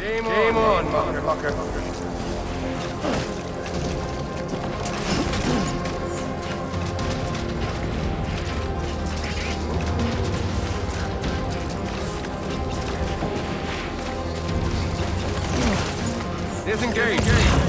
Game on, fucker. Disengage.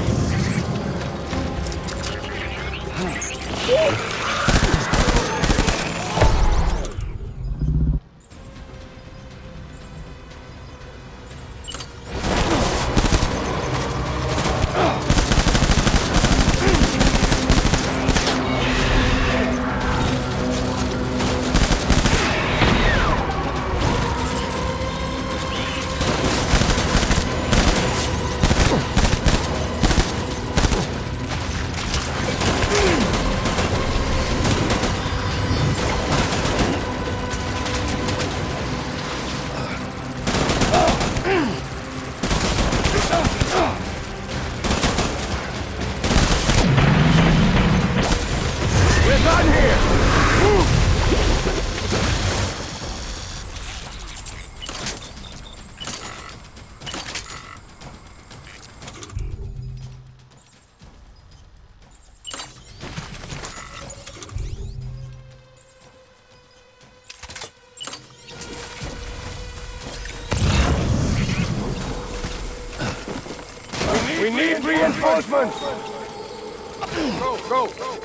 We need reinforcements! Go!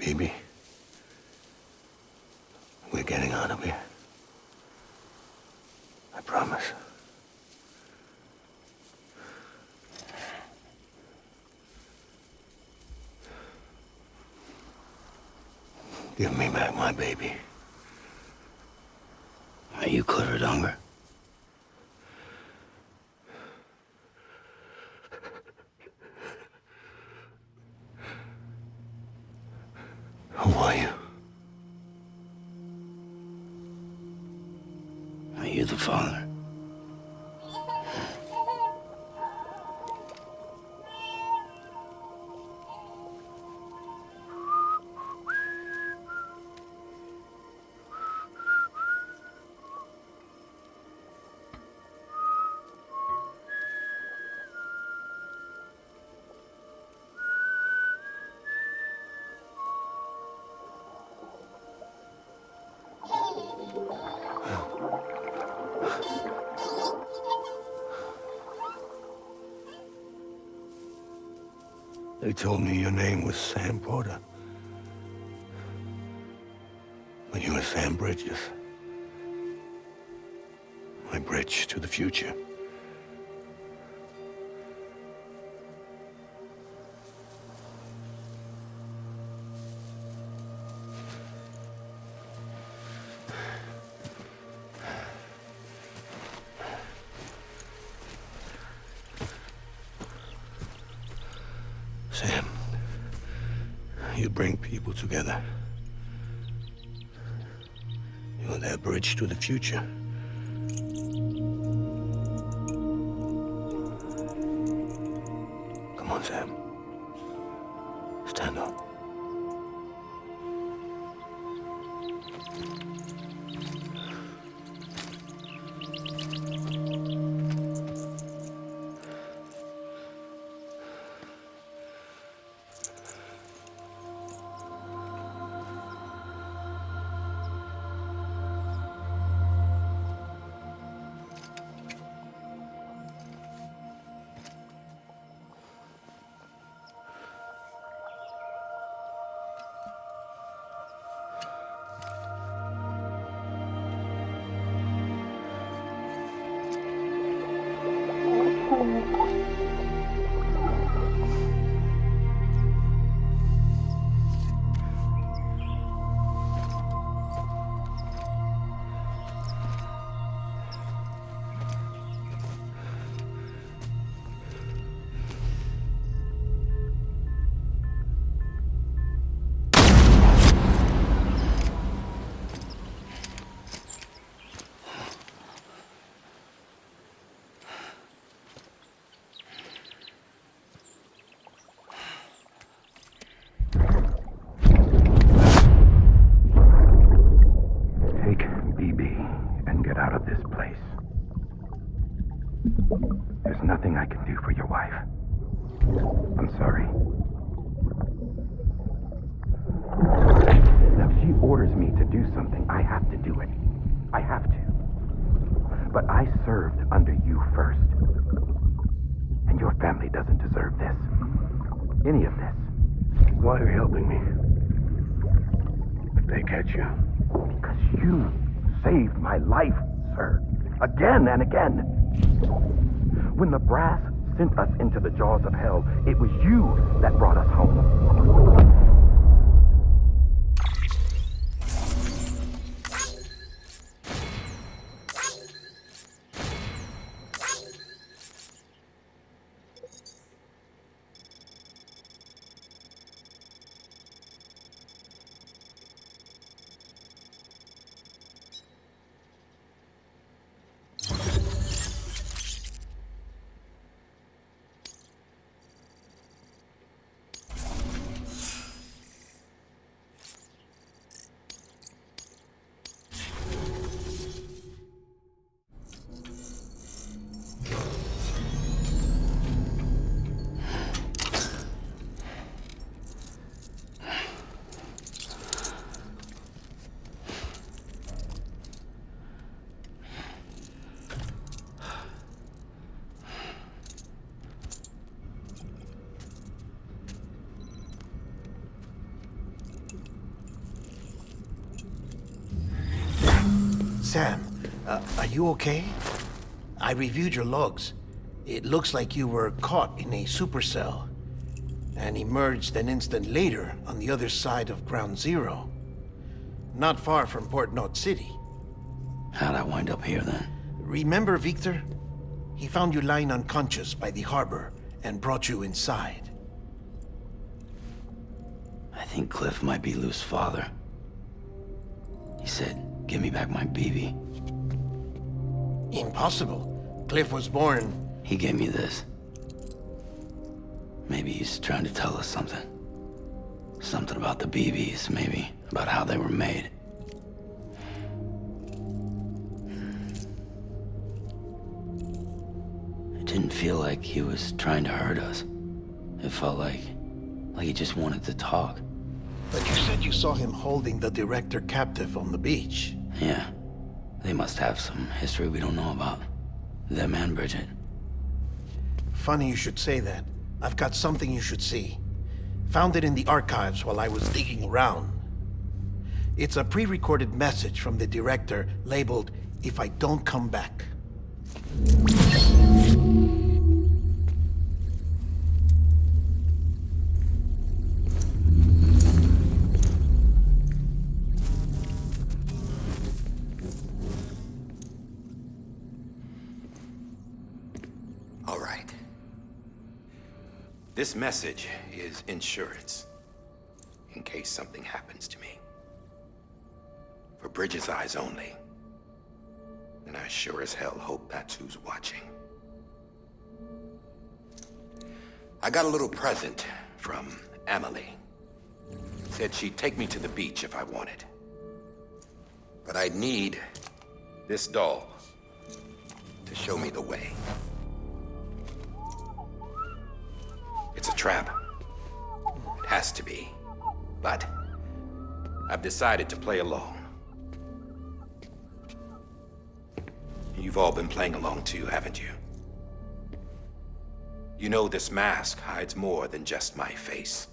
Baby, we're getting out of here. I promise. Give me back my baby. Are you clear of hunger? Who are you? Are you the father? They told me your name was Sam Porter. But you were Sam Bridges. My bridge to the future. Sam, you bring people together. You're their bridge to the future. Come on, Sam. Stand up. There's nothing I can do for your wife. I'm sorry. Now, if she orders me to do something, I have to do it. I have to. But I served under you first. And your family doesn't deserve this. Any of this. Why are you helping me? If they catch you. Because you saved my life, sir. Again and again. When the brass sent us into the jaws of hell, it was you that brought us home. Sam, are you okay? I reviewed your logs. It looks like you were caught in a supercell and emerged an instant later on the other side of Ground Zero. Not far from Port Knot City. How'd I wind up here then? Remember Victor? He found you lying unconscious by the harbor and brought you inside. I think Cliff might be Lou's father. He said, give me back my BB. Impossible. Cliff was born... He gave me this. Maybe he's trying to tell us something. Something about the BBs, maybe. About how they were made. It didn't feel like he was trying to hurt us. It felt like he just wanted to talk. But you said you saw him holding the director captive on the beach. Yeah. They must have some history we don't know about. Them and Bridget. Funny you should say that. I've got something you should see. Found it in the archives while I was digging around. It's a pre-recorded message from the director labeled, "If I don't come back." All right. This message is insurance, in case something happens to me. For Bridget's eyes only. And I sure as hell hope that's who's watching. I got a little present from Emily. Said she'd take me to the beach if I wanted. But I'd need this doll to show me the way. It's a trap. It has to be. But I've decided to play along. You've all been playing along too, haven't you? You know this mask hides more than just my face.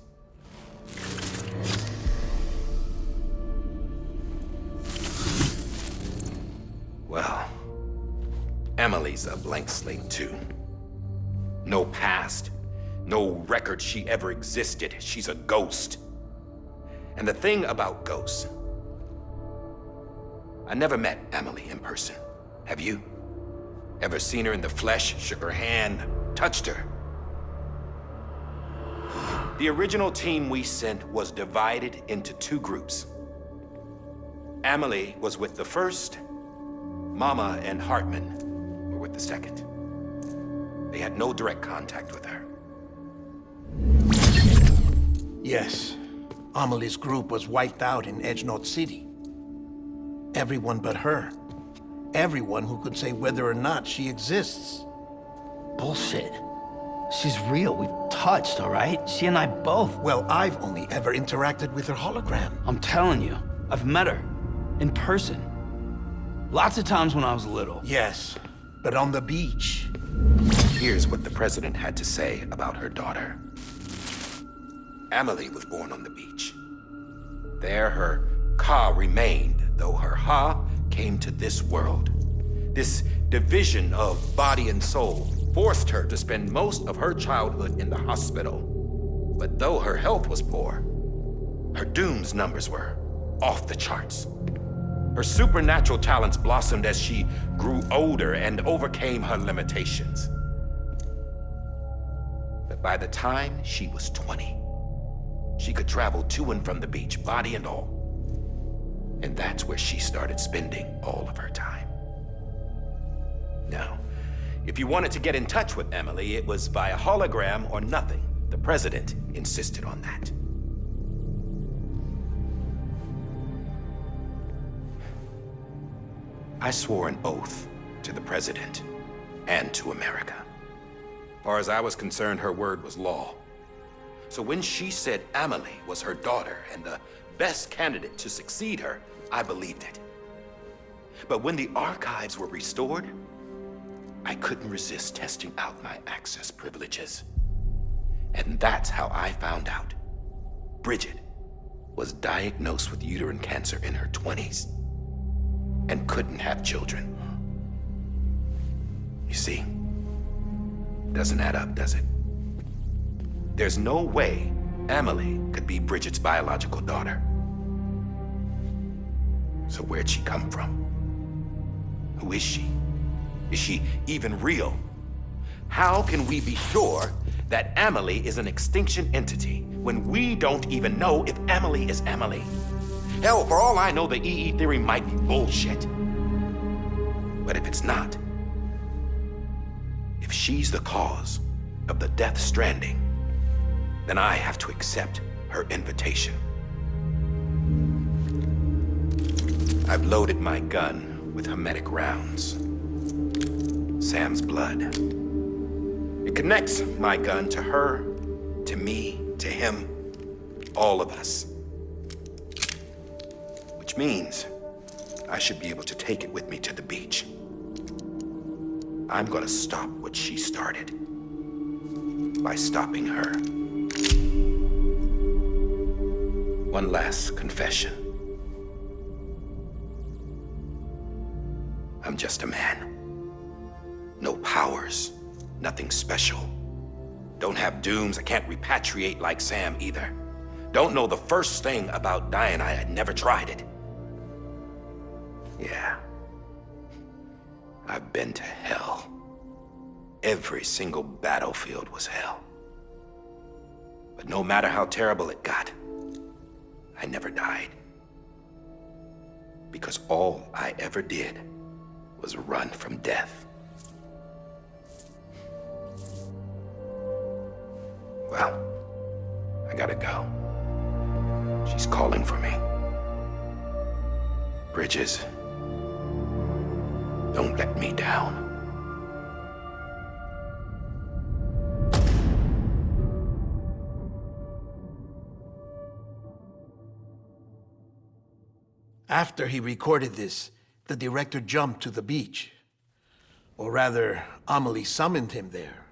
Well, Emily's a blank slate too. No past. No record she ever existed. She's a ghost. And the thing about ghosts, I never met Emily in person. Have you? Ever seen her in the flesh, shook her hand, touched her? The original team we sent was divided into two groups. Emily was with the first. Mama and Hartman were with the second. They had no direct contact with her. Yes. Amelie's group was wiped out in Edge Knot City. Everyone but her. Everyone who could say whether or not she exists. Bullshit. She's real. We've touched, all right? She and I both. Well, I've only ever interacted with her hologram. I'm telling you, I've met her. In person. Lots of times when I was little. Yes, but on the beach. Here's what the president had to say about her daughter. Emily was born on the beach. There her Ka remained, though her Ha came to this world. This division of body and soul forced her to spend most of her childhood in the hospital. But though her health was poor, her Doom's numbers were off the charts. Her supernatural talents blossomed as she grew older and overcame her limitations. But by the time she was 20, she could travel to and from the beach, body and all. And that's where she started spending all of her time. Now, if you wanted to get in touch with Emily, it was via hologram or nothing. The president insisted on that. I swore an oath to the president and to America. As far as I was concerned, her word was law. So when she said Emily was her daughter and the best candidate to succeed her, I believed it. But when the archives were restored, I couldn't resist testing out my access privileges. And that's how I found out Bridget was diagnosed with uterine cancer in her 20s. and couldn't have children. You see, doesn't add up, does it? There's no way Amelie could be Bridget's biological daughter. So where'd she come from? Who is she? Is she even real? How can we be sure that Amelie is an extinction entity when we don't even know if Amelie is Amelie? Hell, for all I know, the EE theory might be bullshit. But if it's not, if she's the cause of the death stranding, then I have to accept her invitation. I've loaded my gun with hermetic rounds. Sam's blood. It connects my gun to her, to me, to him, all of us. Which means I should be able to take it with me to the beach. I'm gonna stop what she started by stopping her. One last confession. I'm just a man. No powers, nothing special. Don't have dooms, I can't repatriate like Sam either. Don't know the first thing about dying, I had never tried it. Yeah. I've been to hell. Every single battlefield was hell. But no matter how terrible it got, I never died. Because all I ever did was run from death. Well, I gotta go. She's calling for me. Bridges, don't let me down. After he recorded this, the director jumped to the beach. Or rather, Amelie summoned him there.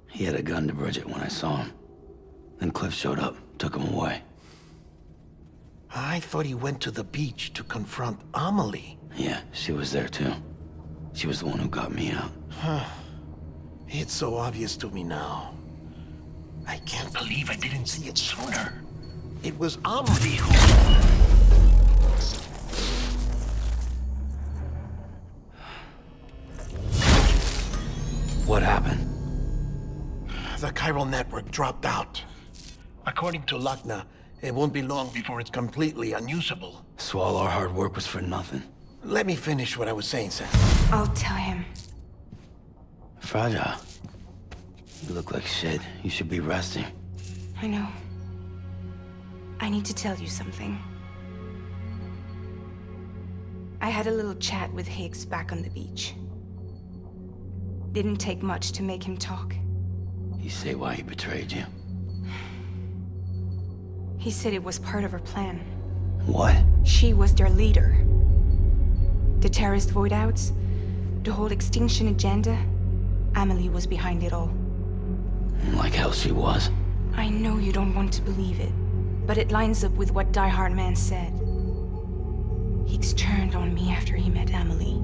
He had a gun to Bridget when I saw him. Then Cliff showed up, took him away. I thought he went to the beach to confront Amelie. Yeah, she was there too. She was the one who got me out. It's so obvious to me now. I can't believe I didn't see it sooner. It was Amelie who... What happened? The chiral network dropped out. According to Lakna, it won't be long before it's completely unusable. So all our hard work was for nothing. Let me finish what I was saying, Sam. I'll tell him. Fragile. You look like shit. You should be resting. I know. I need to tell you something. I had a little chat with Higgs back on the beach. Didn't take much to make him talk. You say why he betrayed you? He said it was part of her plan. What? She was their leader. The terrorist voidouts, the whole extinction agenda, Amelie was behind it all. Like hell she was. I know you don't want to believe it, but it lines up with what Die Hard Man said. Higgs turned on me after he met Amelie.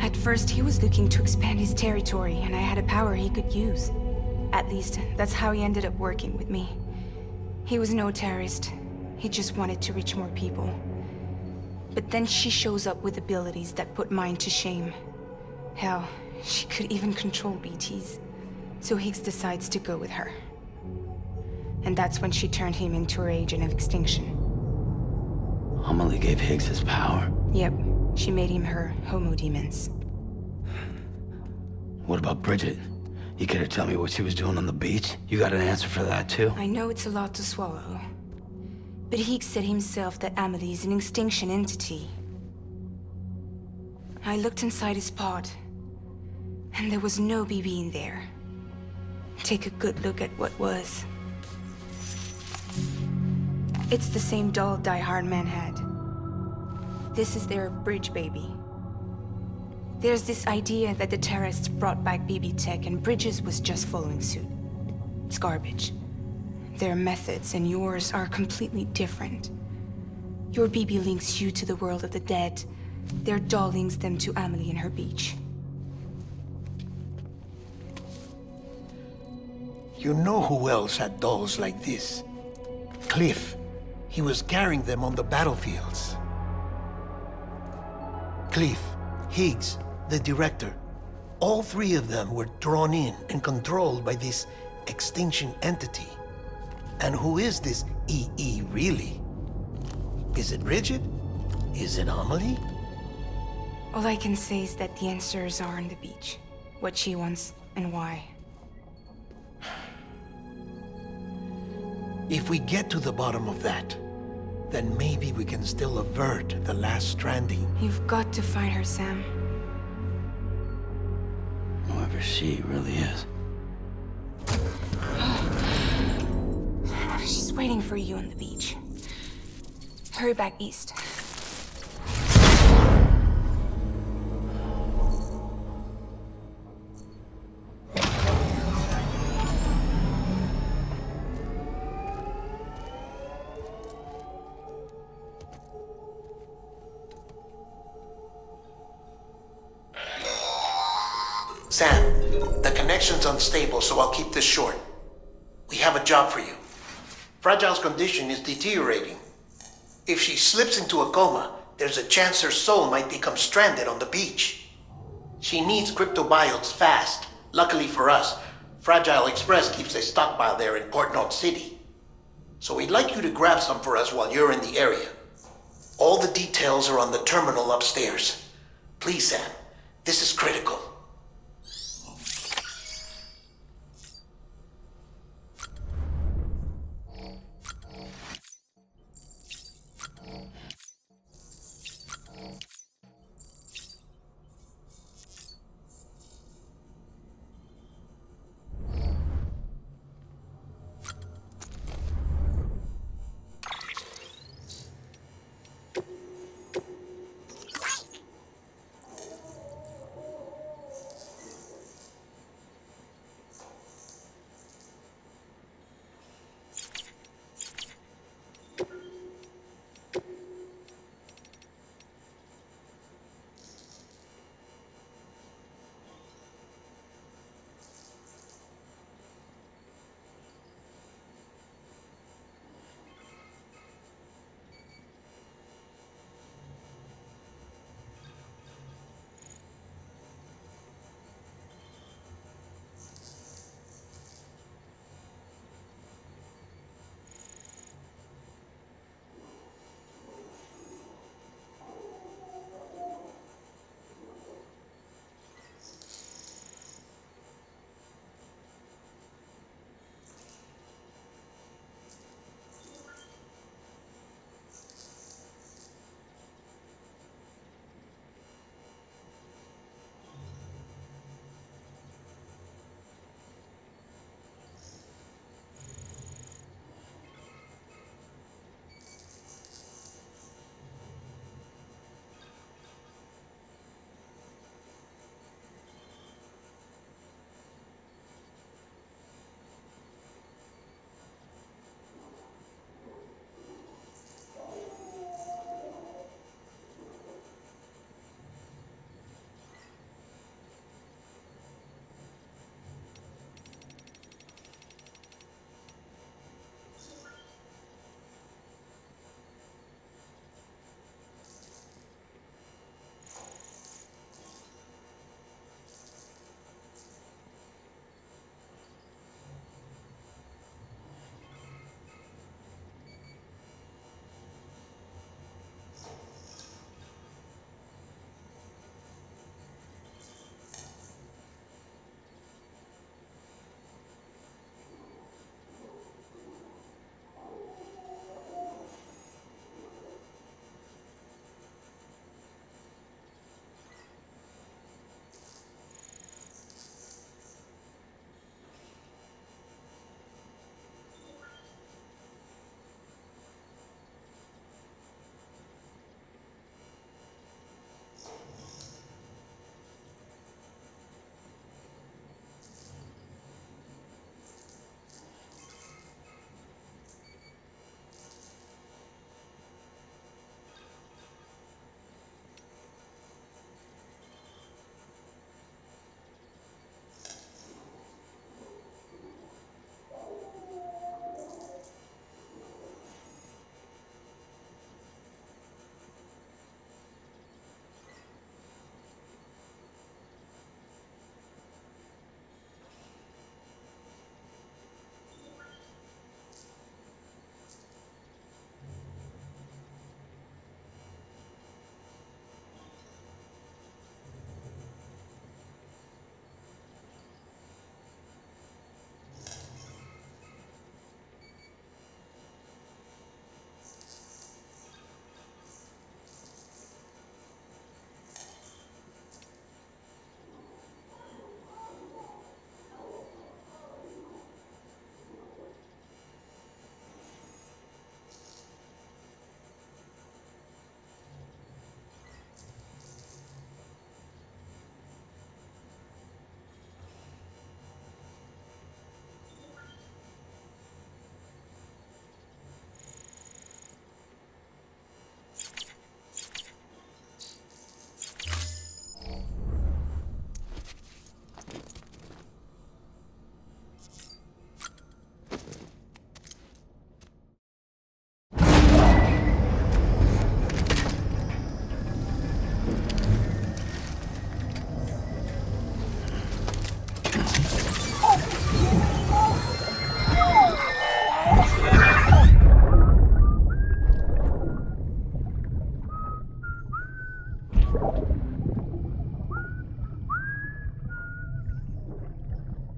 At first, he was looking to expand his territory, and I had a power he could use. At least, that's how he ended up working with me. He was no terrorist. He just wanted to reach more people. But then she shows up with abilities that put mine to shame. Hell, she could even control BTs. So Higgs decides to go with her. And that's when she turned him into her agent of extinction. Amelie gave Higgs his power. Yep, she made him her homo demons. What about Bridget? You care to tell me what she was doing on the beach? You got an answer for that too? I know it's a lot to swallow. But Higgs said himself that Amelie is an extinction entity. I looked inside his pod, and there was no BB in there. Take a good look at what was. It's the same doll Die Hard Man had. This is their bridge baby. There's this idea that the terrorists brought back BB tech and Bridges was just following suit. It's garbage. Their methods and yours are completely different. Your BB links you to the world of the dead, Their doll links them to Amelie and her beach. You know who else had dolls like this? Cliff. He was carrying them on the battlefields. Cliff, Higgs, the director. All three of them were drawn in and controlled by this extinction entity. And who is this EE really? Is it Bridget? Is it Amelie? All I can say is that the answers are on the beach. What she wants and why. If we get to the bottom of that, then maybe we can still avert the last stranding. You've got to find her, Sam. Whoever she really is. She's waiting for you on the beach. Hurry back east. Sam, the connection's unstable, so I'll keep this short. We have a job for you. Fragile's condition is deteriorating. If she slips into a coma, there's a chance her soul might become stranded on the beach. She needs cryptobiotes fast. Luckily for us, Fragile Express keeps a stockpile there in Port North City. So we'd like you to grab some for us while you're in the area. All the details are on the terminal upstairs. Please, Sam, this is critical.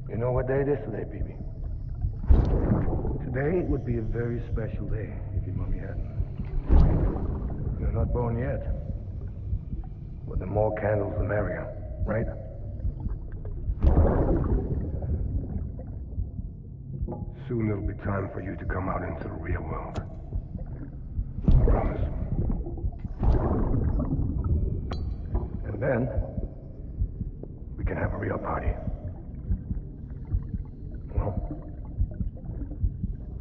You know what day it is today, BB? Today would be a very special day if your mommy hadn't. You're not born yet. But the more candles, the merrier, right? Soon it'll be time for you to come out into the real world. I promise. And then, we can have a real party. Well,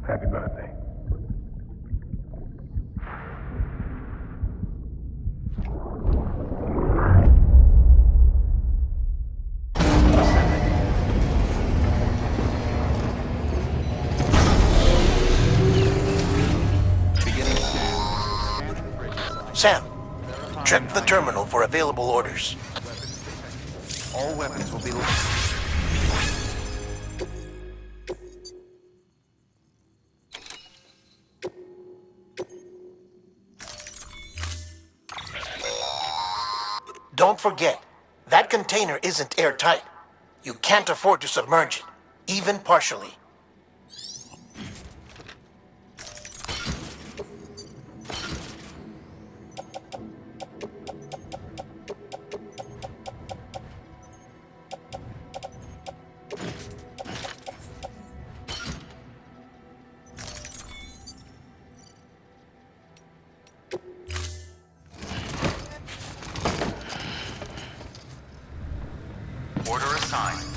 happy birthday. Sam, check the terminal for available orders. All weapons will be... Don't forget, that container isn't airtight. You can't afford to submerge it, even partially. Order assigned.